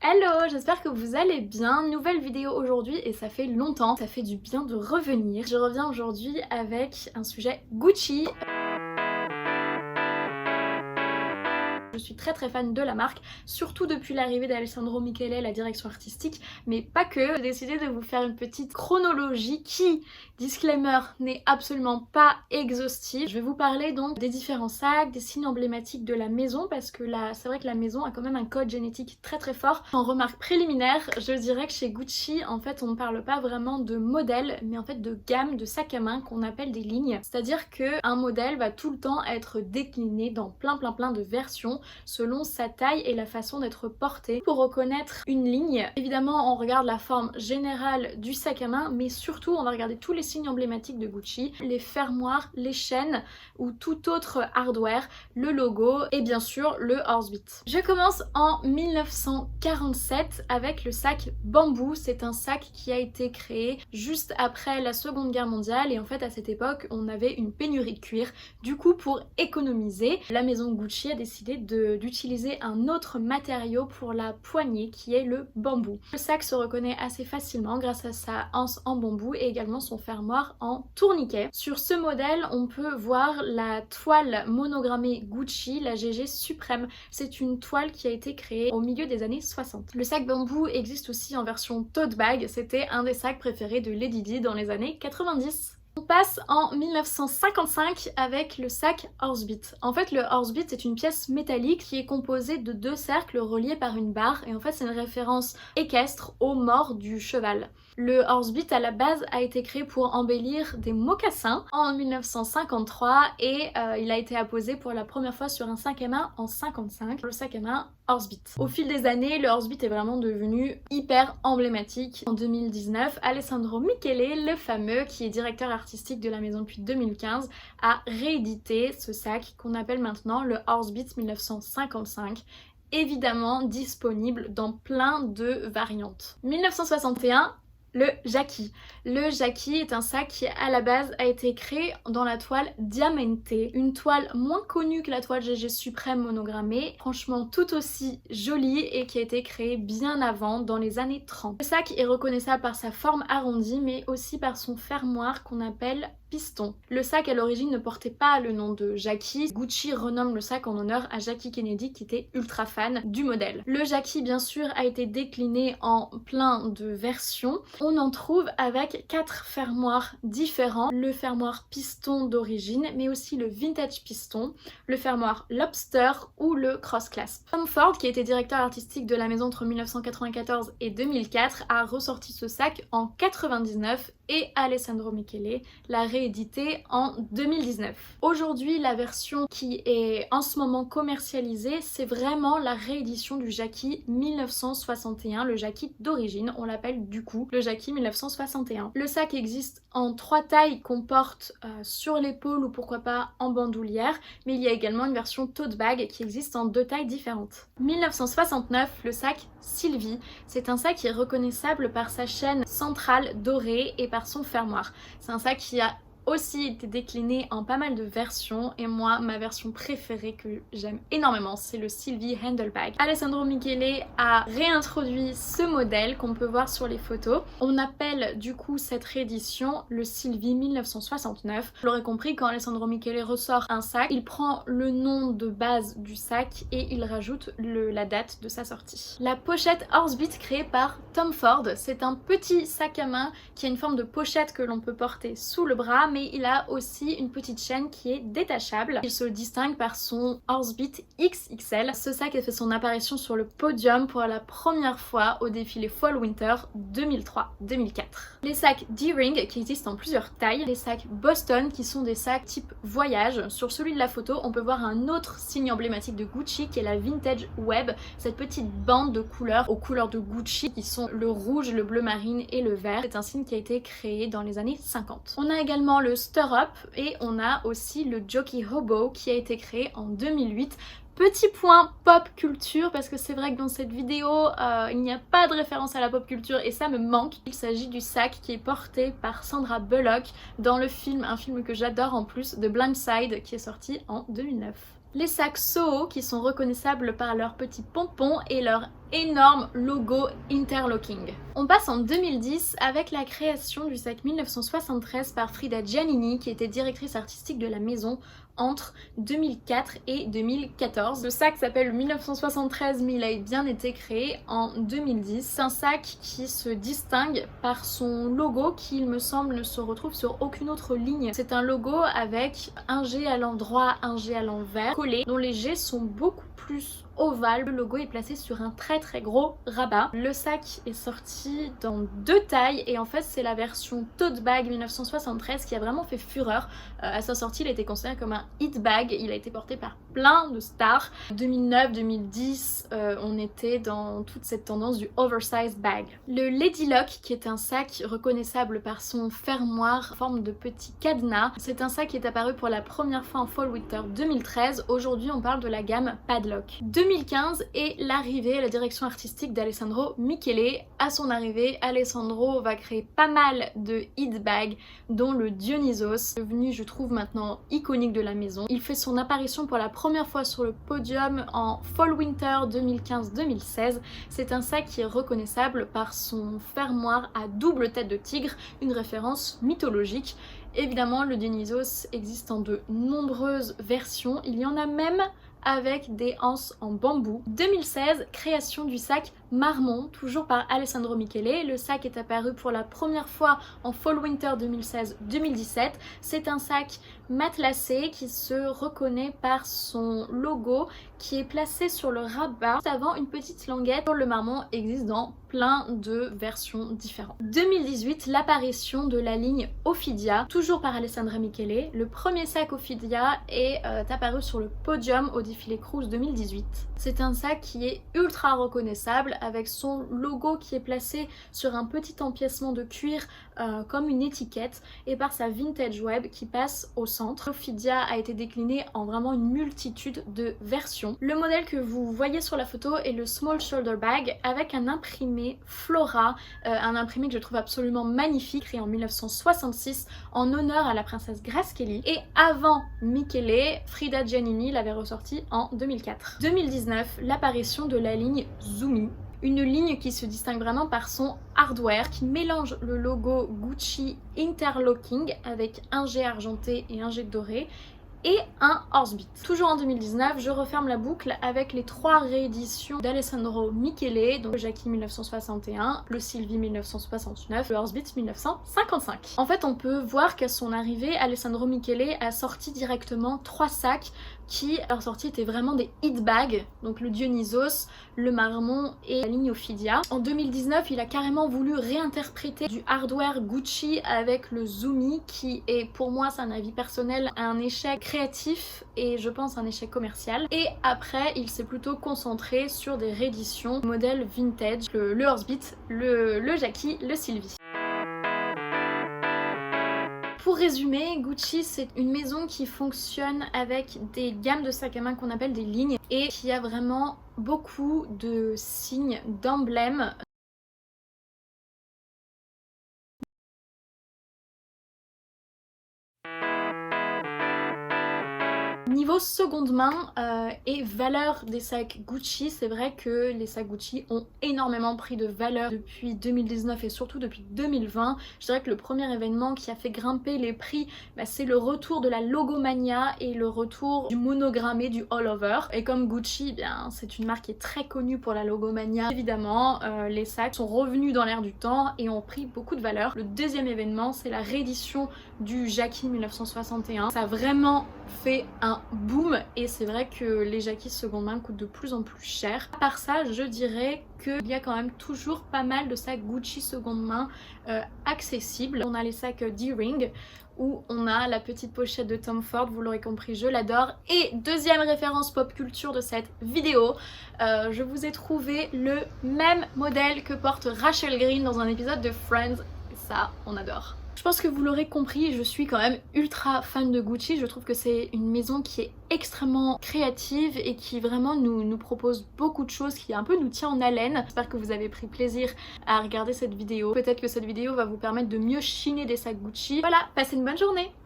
Hello, j'espère que vous allez bien. Nouvelle vidéo aujourd'hui et ça fait longtemps, ça fait du bien de revenir. Je reviens aujourd'hui avec un sujet Gucci. Je suis très fan de la marque, surtout depuis l'arrivée d'Alessandro Michele, la direction artistique, mais pas que. J'ai décidé de vous faire une petite chronologie qui, disclaimer, n'est absolument pas exhaustive. Je vais vous parler donc des différents sacs, des signes emblématiques de la maison, parce que là, c'est vrai que la maison a quand même un code génétique très fort. En remarque préliminaire, je dirais que chez Gucci, en fait, on ne parle pas vraiment de modèle, mais en fait de gamme de sacs à main qu'on appelle des lignes. C'est-à-dire qu'un modèle va tout le temps être décliné dans plein de versions selon sa taille et la façon d'être porté. Pour reconnaître une ligne, évidemment on regarde la forme générale du sac à main, mais surtout on va regarder tous les signes emblématiques de Gucci, les fermoirs, les chaînes ou tout autre hardware, le logo et bien sûr le Horsebit. Je commence en 1947 avec le sac Bamboo. C'est un sac qui a été créé juste après la Seconde Guerre mondiale et en fait à cette époque on avait une pénurie de cuir. Du coup, pour économiser, la maison Gucci a décidé d'utiliser un autre matériau pour la poignée qui est le bambou. Le sac se reconnaît assez facilement grâce à sa anse en bambou et également son fermoir en tourniquet. Sur ce modèle, on peut voir la toile monogrammée Gucci, la GG Suprême. C'est une toile qui a été créée au milieu des années 60. Le sac bambou existe aussi en version tote bag. C'était un des sacs préférés de Lady Di dans les années 90. On passe en 1955 avec le sac Horsebit. En fait, le Horsebit est une pièce métallique qui est composée de deux cercles reliés par une barre et en fait c'est une référence équestre au mors du cheval. Le Horsebit à la base a été créé pour embellir des mocassins en 1953 et il a été apposé pour la première fois sur un sac à main en 55, le sac à main Horsebit. Au fil des années, le Horsebit est vraiment devenu hyper emblématique. En 2019, Alessandro Michele, le fameux, qui est directeur artistique de la maison depuis 2015, a réédité ce sac qu'on appelle maintenant le Horsebit 1955. Évidemment disponible dans plein de variantes. 1961, le Jackie. Le Jackie est un sac qui à la base a été créé dans la toile Diamante, une toile moins connue que la toile GG Suprême monogrammée, franchement tout aussi jolie et qui a été créée bien avant, dans les années 30. Le sac est reconnaissable par sa forme arrondie mais aussi par son fermoir qu'on appelle piston. Le sac à l'origine ne portait pas le nom de Jackie. Gucci renomme le sac en honneur à Jackie Kennedy qui était ultra fan du modèle. Le Jackie bien sûr a été décliné en plein de versions. On en trouve avec 4 fermoirs différents. Le fermoir piston d'origine mais aussi le vintage piston, le fermoir lobster ou le cross clasp. Tom Ford qui était directeur artistique de la maison entre 1994 et 2004 a ressorti ce sac en 99 et Alessandro Michele l'a réédité en 2019. Aujourd'hui, la version qui est en ce moment commercialisée, c'est vraiment la réédition du Jackie 1961, le Jackie d'origine, on l'appelle du coup le Jackie 1961. Le sac existe en 3 tailles qu'on porte sur l'épaule ou pourquoi pas en bandoulière, mais il y a également une version tote bag qui existe en 2 tailles différentes. 1969, le sac Sylvie. C'est un sac qui est reconnaissable par sa chaîne centrale dorée et par son fermoir. C'est un sac qui a aussi été décliné en pas mal de versions et moi ma version préférée que j'aime énormément c'est le Sylvie Handlebag. Alessandro Michele a réintroduit ce modèle qu'on peut voir sur les photos. On appelle du coup cette réédition le Sylvie 1969. Vous l'aurez compris, quand Alessandro Michele ressort un sac, il prend le nom de base du sac et il rajoute la date de sa sortie. La pochette Horsebit créée par Tom Ford, c'est un petit sac à main qui a une forme de pochette que l'on peut porter sous le bras mais il a aussi une petite chaîne qui est détachable. Il se distingue par son Horsebit XXL. Ce sac a fait son apparition sur le podium pour la première fois au défilé Fall Winter 2003-2004. Les sacs D-Ring qui existent en plusieurs tailles. Les sacs Boston qui sont des sacs type voyage. Sur celui de la photo, on peut voir un autre signe emblématique de Gucci qui est la Vintage Web. Cette petite bande de couleurs aux couleurs de Gucci qui sont le rouge, le bleu marine et le vert. C'est un signe qui a été créé dans les années 50. On a également le Stir-Up et on a aussi le Jockey Hobo qui a été créé en 2008. Petit point pop culture parce que c'est vrai que dans cette vidéo il n'y a pas de référence à la pop culture et ça me manque. Il s'agit du sac qui est porté par Sandra Bullock dans le film, un film que j'adore en plus, The Blind Side qui est sorti en 2009. Les sacs Soho qui sont reconnaissables par leurs petits pompons et leur énorme logo interlocking. On passe en 2010 avec la création du sac 1973 par Frida Giannini, qui était directrice artistique de la maison entre 2004 et 2014. Le sac s'appelle 1973 mais il a bien été créé en 2010. C'est un sac qui se distingue par son logo qui, il me semble, ne se retrouve sur aucune autre ligne. C'est un logo avec un G à l'endroit, un G à l'envers, collé, dont les G sont beaucoup plus ovales. Le logo est placé sur un très gros rabat. Le sac est sorti dans 2 tailles et en fait c'est la version tote bag 1973 qui a vraiment fait fureur. À sa sortie, il a été considéré comme un hit bag. Il a été porté par plein de stars. 2009-2010, on était dans toute cette tendance du oversized bag. Le Lady Luck, qui est un sac reconnaissable par son fermoir en forme de petit cadenas. C'est un sac qui est apparu pour la première fois en Fall Winter 2013. Aujourd'hui, on parle de la gamme Padlock. 2015 est l'arrivée à la direction artistique d'Alessandro Michele. À son arrivée, Alessandro va créer pas mal de hit bags, dont le Dionysos, devenu, je trouve, maintenant iconique de la maison. Il fait son apparition pour la première fois sur le podium en Fall Winter 2015-2016. C'est un sac qui est reconnaissable par son fermoir à double tête de tigre, une référence mythologique. Évidemment, le Dionysos existe en de nombreuses versions. Il y en a même avec des anses en bambou. 2016, création du sac Marmont, toujours par Alessandro Michele. Le sac est apparu pour la première fois en Fall Winter 2016-2017. C'est un sac matelassé qui se reconnaît par son logo qui est placé sur le rabat. Juste avant, une petite languette. Le Marmont existe dans plein de versions différentes. 2018, l'apparition de la ligne Ophidia, toujours par Alessandro Michele. Le premier sac Ophidia est apparu sur le podium au défilé Cruise 2018. C'est un sac qui est ultra reconnaissable avec son logo qui est placé sur un petit empiècement de cuir comme une étiquette et par sa vintage web qui passe au centre. Ophidia a été décliné en vraiment une multitude de versions. Le modèle que vous voyez sur la photo est le Small Shoulder Bag avec un imprimé Flora, un imprimé que je trouve absolument magnifique, créé en 1966 en honneur à la princesse Grace Kelly. Et avant Michele, Frida Giannini l'avait ressorti en 2004. 2019, l'apparition de la ligne Zumi. Une ligne qui se distingue vraiment par son hardware, qui mélange le logo Gucci interlocking avec un jet argenté et un jet doré et un Horsebit. Toujours en 2019, je referme la boucle avec les 3 rééditions d'Alessandro Michele, donc le Jackie 1961, le Sylvie 1969, le Horsebit 1955. En fait, on peut voir qu'à son arrivée, Alessandro Michele a sorti directement 3 sacs qui, à leur sortie, étaient vraiment des hit bags, donc le Dionysos, le Marmont et la ligne Ophidia. En 2019, il a carrément voulu réinterpréter du hardware Gucci avec le Zumi, qui est, pour moi, c'est un avis personnel, un échec créatif et je pense un échec commercial. Et après, il s'est plutôt concentré sur des rééditions modèles vintage, le Horsebit, le Jackie, le Sylvie. Pour résumer, Gucci c'est une maison qui fonctionne avec des gammes de sacs à main qu'on appelle des lignes et qui a vraiment beaucoup de signes, d'emblèmes. Niveau seconde main et valeur des sacs Gucci, c'est vrai que les sacs Gucci ont énormément pris de valeur depuis 2019 et surtout depuis 2020. Je dirais que le premier événement qui a fait grimper les prix, c'est le retour de la logomania et le retour du monogrammé, du all over. Et comme Gucci, c'est une marque qui est très connue pour la logomania, évidemment les sacs sont revenus dans l'air du temps et ont pris beaucoup de valeur. Le deuxième événement, c'est la réédition du Jackie 1961. Ça a vraiment fait un boom et c'est vrai que les Jackie seconde main coûtent de plus en plus cher. À part ça, je dirais qu'il y a quand même toujours pas mal de sacs Gucci seconde main accessibles. On a les sacs D-Ring où on a la petite pochette de Tom Ford, vous l'aurez compris, je l'adore. Et deuxième référence pop culture de cette vidéo, je vous ai trouvé le même modèle que porte Rachel Green dans un épisode de Friends. Et ça, on adore. Je pense que vous l'aurez compris, je suis quand même ultra fan de Gucci. Je trouve que c'est une maison qui est extrêmement créative et qui vraiment nous propose beaucoup de choses, qui un peu nous tient en haleine. J'espère que vous avez pris plaisir à regarder cette vidéo. Peut-être que cette vidéo va vous permettre de mieux chiner des sacs Gucci. Voilà, passez une bonne journée!